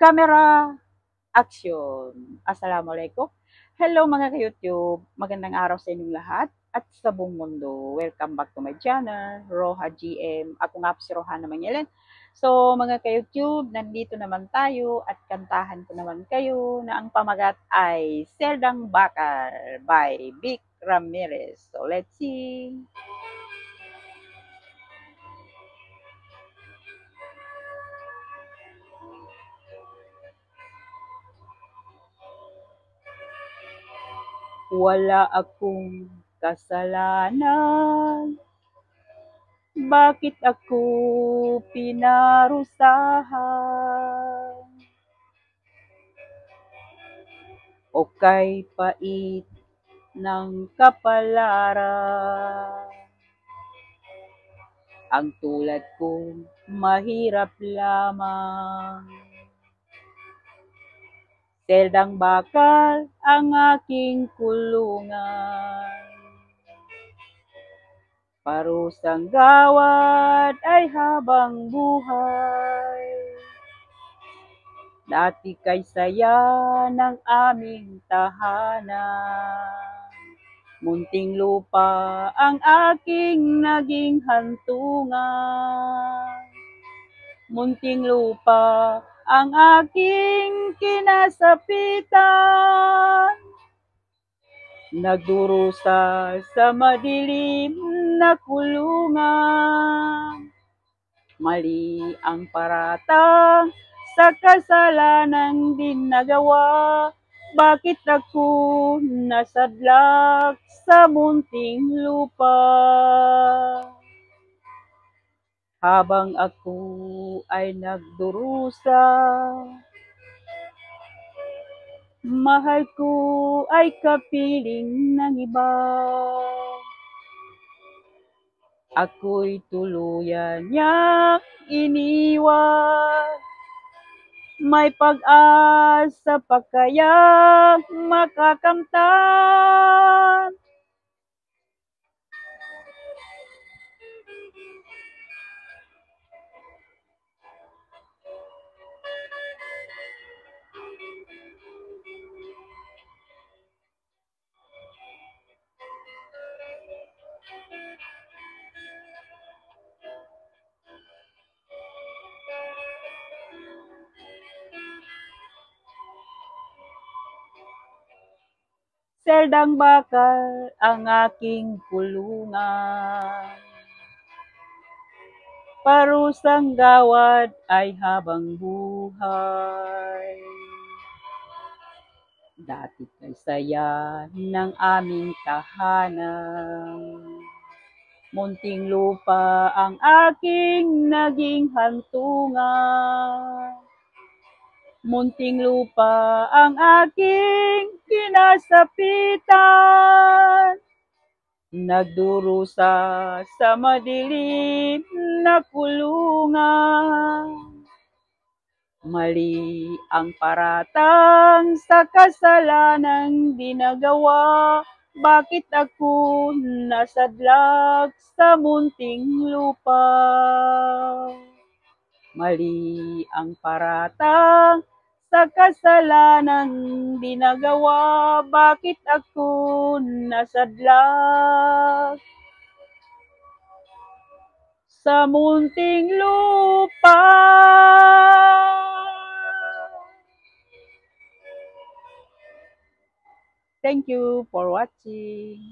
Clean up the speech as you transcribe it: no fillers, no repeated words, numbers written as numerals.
Camera, action! Assalamualaikum. Hello mga ka-YouTube, magandang araw sa inyong lahat at sa buong mundo. Welcome back to my channel, Roha GM. Ako nga po si Rohana Mangyelen. So mga ka-YouTube, nandito naman tayo at kantahan ko naman kayo na ang pamagat ay Seldang Bakal by Vic Ramirez. So let's see! Wala akong kasalanan, bakit ako pinarusahan? O kay pait ng kapalaran, ang tulad kong mahirap lamang. Seldang bakal ang aking kulungan, parusang gawad ay habang buhay. Dati kay saya ng aming tahanan, munting lupa ang aking naging hantungan. Munting lupa ang aking kinasapitan, nagdurusa sa madilim na kulungan. Mali ang paratang sa kasalanang din nagawa, bakit ako nasadlak sa munting lupa? Habang ako ay nagdurusa, mahal ko ay kapiling ng iba. Ako'y tuluyan niyang iniwan, may pag-asa pa kayang makakamtan? Seldang bakal ang aking kulungan, parusang gawad ay habang buhay. Dati kay saya ng aming tahanan, munting lupa ang aking naging hantungan. Munting lupa ang aking kinasapitan, nagdurusa sa madilim na kulungan. Mali ang paratang sa kasalanang dinagawa, bakit ako nasadlak sa munting lupa? Mali ang paratang sa kasalanang dinagawa, bakit ako nasadlak sa munting lupa? Thank you for watching.